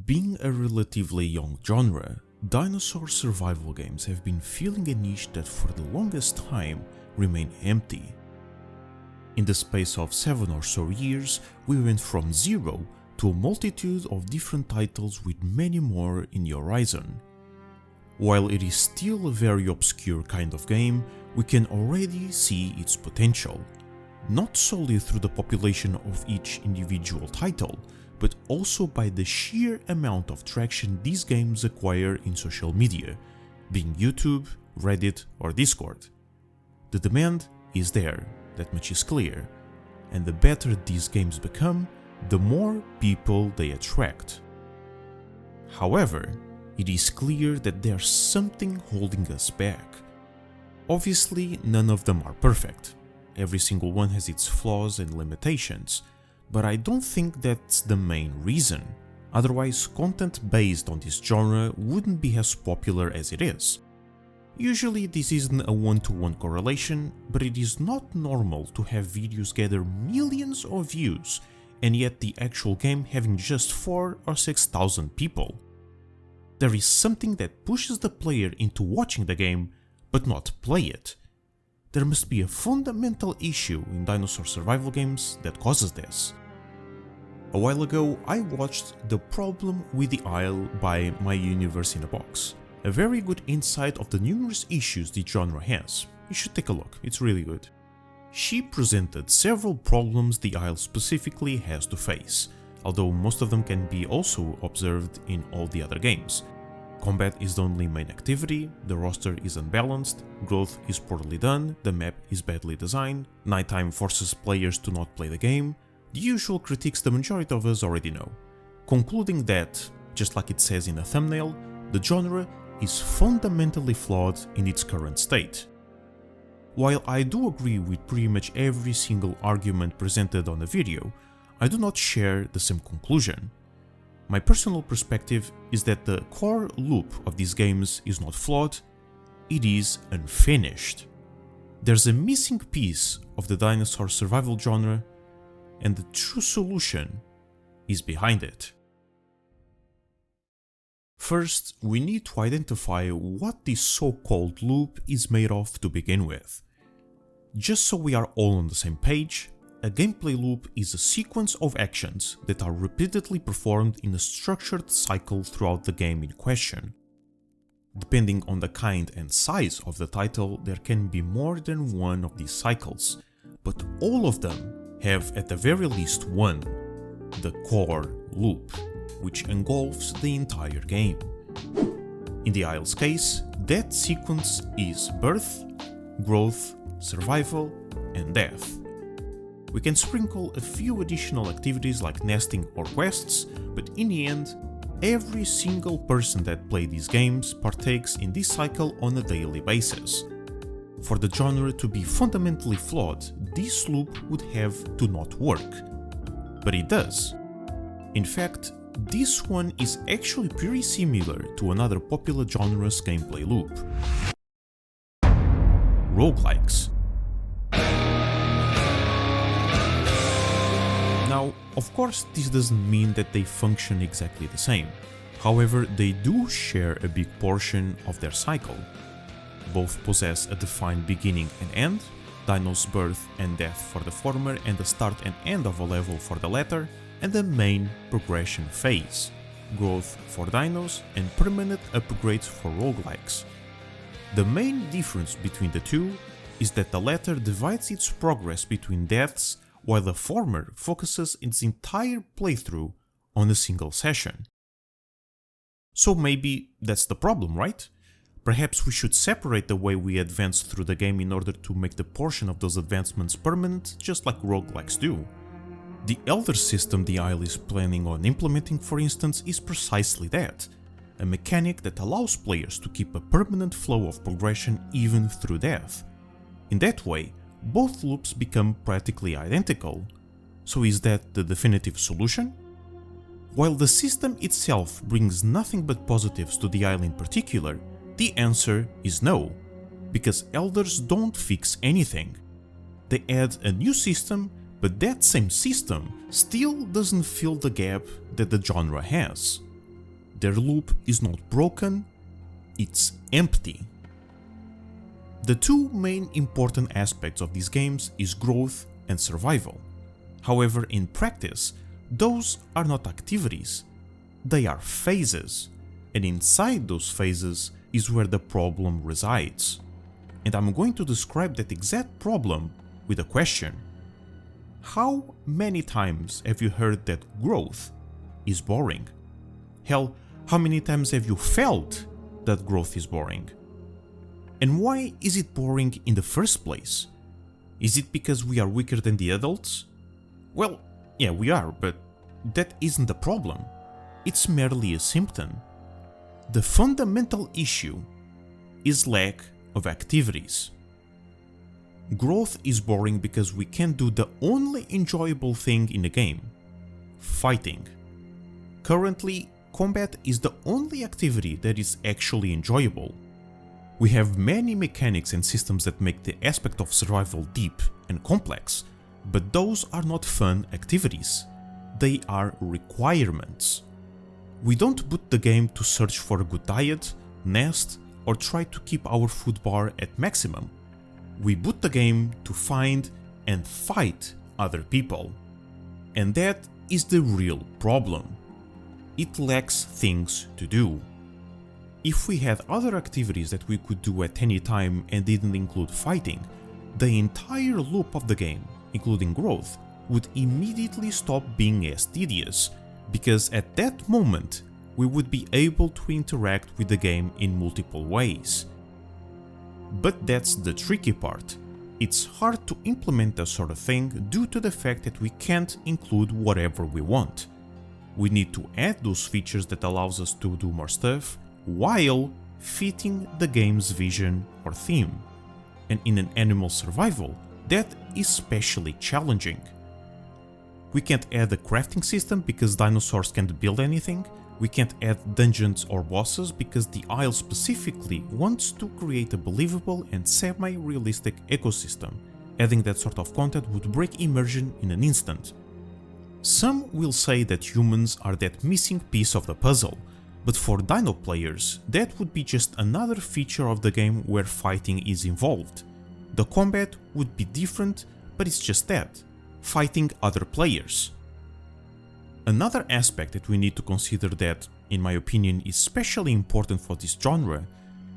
Being a relatively young genre, dinosaur survival games have been filling a niche that for the longest time remained empty. In the space of 7 or so years, we went from zero to a multitude of different titles with many more in the horizon. While it is still a very obscure kind of game, we can already see its potential, not solely through the population of each individual title, but also by the sheer amount of traction these games acquire in social media, being YouTube, Reddit or Discord. The demand is there, that much is clear, and the better these games become, the more people they attract. However, it is clear that there's something holding us back. Obviously, none of them are perfect. Every single one has its flaws and limitations, but I don't think that's the main reason. Otherwise, content based on this genre wouldn't be as popular as it is. Usually this isn't a one-to-one correlation, but it is not normal to have videos gather millions of views and yet the actual game having just 4,000 or 6,000 people. There is something that pushes the player into watching the game, but not play it. There must be a fundamental issue in dinosaur survival games that causes this. A while ago, I watched The Problem with the Isle by MyUniverseinaBox, a very good insight of the numerous issues the genre has. You should take a look, it's really good. She presented several problems the Isle specifically has to face, although most of them can be also observed in all the other games. Combat is the only main activity, the roster is unbalanced, growth is poorly done, the map is badly designed, nighttime forces players to not play the game, the usual critiques the majority of us already know, concluding that, just like it says in the thumbnail, the genre is fundamentally flawed in its current state. While I do agree with pretty much every single argument presented on the video, I do not share the same conclusion. My personal perspective is that the core loop of these games is not flawed, it is unfinished. There's a missing piece of the dinosaur survival genre, and the true solution is behind it. First, we need to identify what this so-called loop is made of to begin with. Just so we are all on the same page, a gameplay loop is a sequence of actions that are repeatedly performed in a structured cycle throughout the game in question. Depending on the kind and size of the title, there can be more than one of these cycles, but all of them have at the very least one, the core loop, which engulfs the entire game. In the Isle's case, that sequence is birth, growth, survival, and death. We can sprinkle a few additional activities like nesting or quests, but in the end, every single person that plays these games partakes in this cycle on a daily basis. For the genre to be fundamentally flawed, this loop would have to not work. But it does. In fact, this one is actually pretty similar to another popular genre's gameplay loop: roguelikes. Now, of course, this doesn't mean that they function exactly the same. However, they do share a big portion of their cycle. Both possess a defined beginning and end, Dino's birth and death for the former and the start and end of a level for the latter, and the main progression phase, growth for Dinos and permanent upgrades for roguelikes. The main difference between the two is that the latter divides its progress between deaths, while the former focuses its entire playthrough on a single session. So maybe that's the problem, right? Perhaps we should separate the way we advance through the game in order to make the portion of those advancements permanent, just like roguelikes do. The Elder system the Isle is planning on implementing, for instance, is precisely that, a mechanic that allows players to keep a permanent flow of progression even through death. In that way, both loops become practically identical. So is that the definitive solution? While the system itself brings nothing but positives to the Isle in particular, the answer is no, because Elders don't fix anything. They add a new system, but that same system still doesn't fill the gap that the genre has. Their loop is not broken, it's empty. The two main important aspects of these games is growth and survival. However, in practice, those are not activities, they are phases, and inside those phases is where the problem resides. And I'm going to describe that exact problem with a question. How many times have you heard that growth is boring? Hell, how many times have you felt that growth is boring? And why is it boring in the first place? Is it because we are weaker than the adults? Well, yeah, we are, but that isn't the problem. It's merely a symptom. The fundamental issue is lack of activities. Growth is boring because we can't do the only enjoyable thing in the game: fighting. Currently, combat is the only activity that is actually enjoyable. We have many mechanics and systems that make the aspect of survival deep and complex, but those are not fun activities. They are requirements. We don't boot the game to search for a good diet, nest, or try to keep our food bar at maximum. We boot the game to find and fight other people. And that is the real problem. It lacks things to do. If we had other activities that we could do at any time and didn't include fighting, the entire loop of the game, including growth, would immediately stop being as tedious, because at that moment we would be able to interact with the game in multiple ways. But that's the tricky part. It's hard to implement that sort of thing due to the fact that we can't include whatever we want. We need to add those features that allows us to do more stuff while fitting the game's vision or theme. And in an animal survival, that is especially challenging. We can't add a crafting system because dinosaurs can't build anything. We can't add dungeons or bosses because the isle specifically wants to create a believable and semi-realistic ecosystem. Adding that sort of content would break immersion in an instant. Some will say that humans are that missing piece of the puzzle, but for dino players, that would be just another feature of the game where fighting is involved. The combat would be different, but it's just that, fighting other players. Another aspect that we need to consider that, in my opinion, is especially important for this genre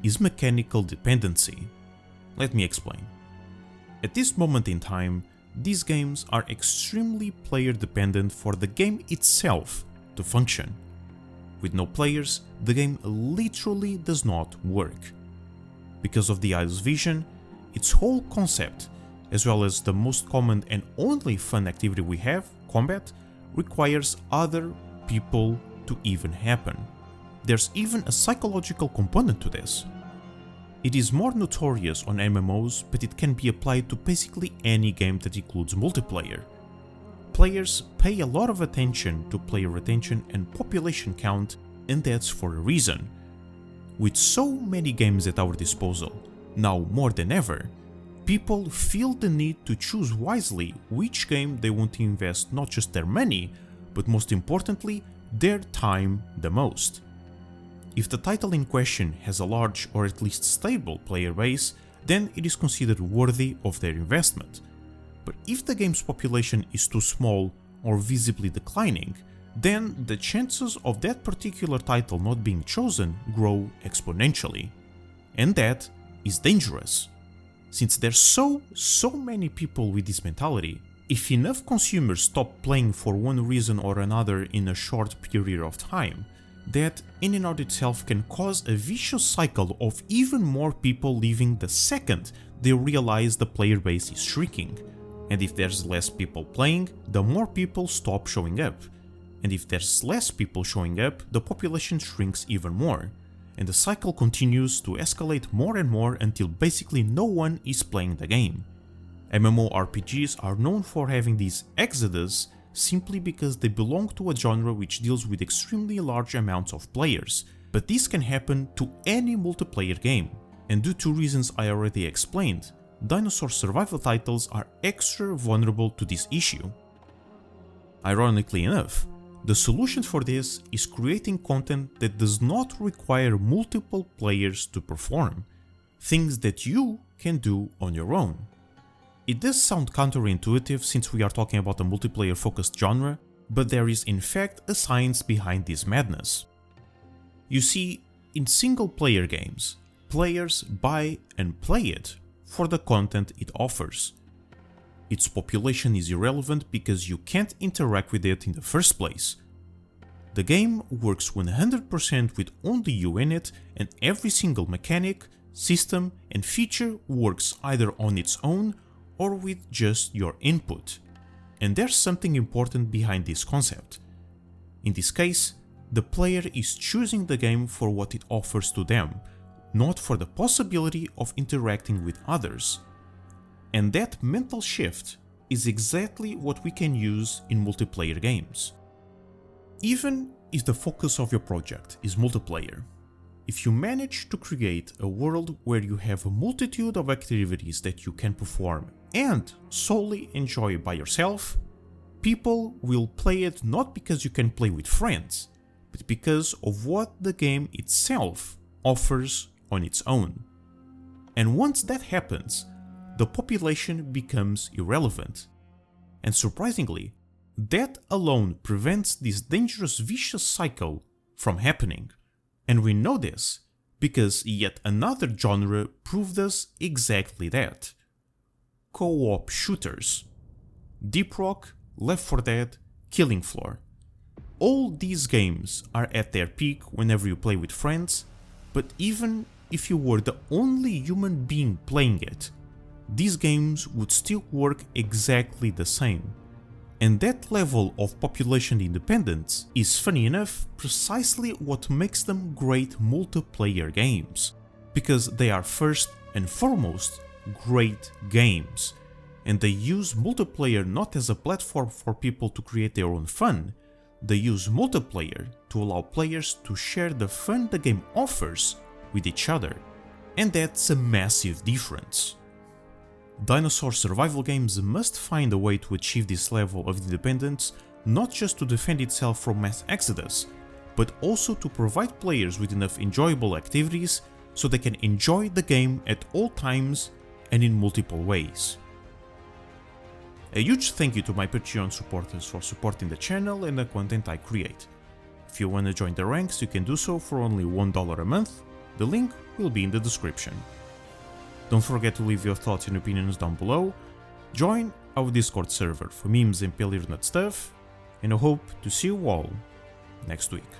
is mechanical dependency. Let me explain. At this moment in time, these games are extremely player dependent for the game itself to function. With no players, the game literally does not work. Because of the idle's vision, its whole concept, as well as the most common and only fun activity we have, combat, requires other people to even happen. There's even a psychological component to this. It is more notorious on MMOs, but it can be applied to basically any game that includes multiplayer. Players pay a lot of attention to player retention and population count, and that's for a reason. With so many games at our disposal, now more than ever, people feel the need to choose wisely which game they want to invest not just their money, but most importantly, their time the most. If the title in question has a large or at least stable player base, then it is considered worthy of their investment. But if the game's population is too small or visibly declining, then the chances of that particular title not being chosen grow exponentially. And that is dangerous. Since there's so many people with this mentality, if enough consumers stop playing for one reason or another in a short period of time, that in and of itself can cause a vicious cycle of even more people leaving the second they realize the player base is shrinking. And if there's less people playing, the more people stop showing up. And if there's less people showing up, the population shrinks even more. And the cycle continues to escalate more and more until basically no one is playing the game. MMORPGs are known for having these exodus simply because they belong to a genre which deals with extremely large amounts of players, but this can happen to any multiplayer game, and due to reasons I already explained, Dinosaur Survival titles are extra vulnerable to this issue. Ironically enough, The solution for this is creating content that does not require multiple players to perform, things that you can do on your own. It does sound counterintuitive since we are talking about a multiplayer-focused genre, but there is in fact a science behind this madness. You see, in single-player games, players buy and play it for the content it offers. Its population is irrelevant because you can't interact with it in the first place. The game works 100% with only you in it, and every single mechanic, system and feature works either on its own or with just your input. And there's something important behind this concept. In this case, the player is choosing the game for what it offers to them, not for the possibility of interacting with others. And that mental shift is exactly what we can use in multiplayer games. Even if the focus of your project is multiplayer, if you manage to create a world where you have a multitude of activities that you can perform and solely enjoy by yourself, people will play it not because you can play with friends, but because of what the game itself offers on its own. And once that happens, the population becomes irrelevant. And surprisingly, that alone prevents this dangerous vicious cycle from happening. And we know this because yet another genre proved us exactly that. Co-op shooters. Deep Rock, Left 4 Dead, Killing Floor. All these games are at their peak whenever you play with friends, but even if you were the only human being playing it, these games would still work exactly the same. And that level of population independence is, funny enough, precisely what makes them great multiplayer games, because they are first and foremost great games, and they use multiplayer not as a platform for people to create their own fun, they use multiplayer to allow players to share the fun the game offers with each other, and that's a massive difference. Dinosaur Survival games must find a way to achieve this level of independence, not just to defend itself from mass exodus, but also to provide players with enough enjoyable activities so they can enjoy the game at all times and in multiple ways. A huge thank you to my Patreon supporters for supporting the channel and the content I create. If you want to join the ranks, you can do so for only $1 a month, the link will be in the description. Don't forget to leave your thoughts and opinions down below, join our Discord server for memes and Pillar Nut stuff, and I hope to see you all next week.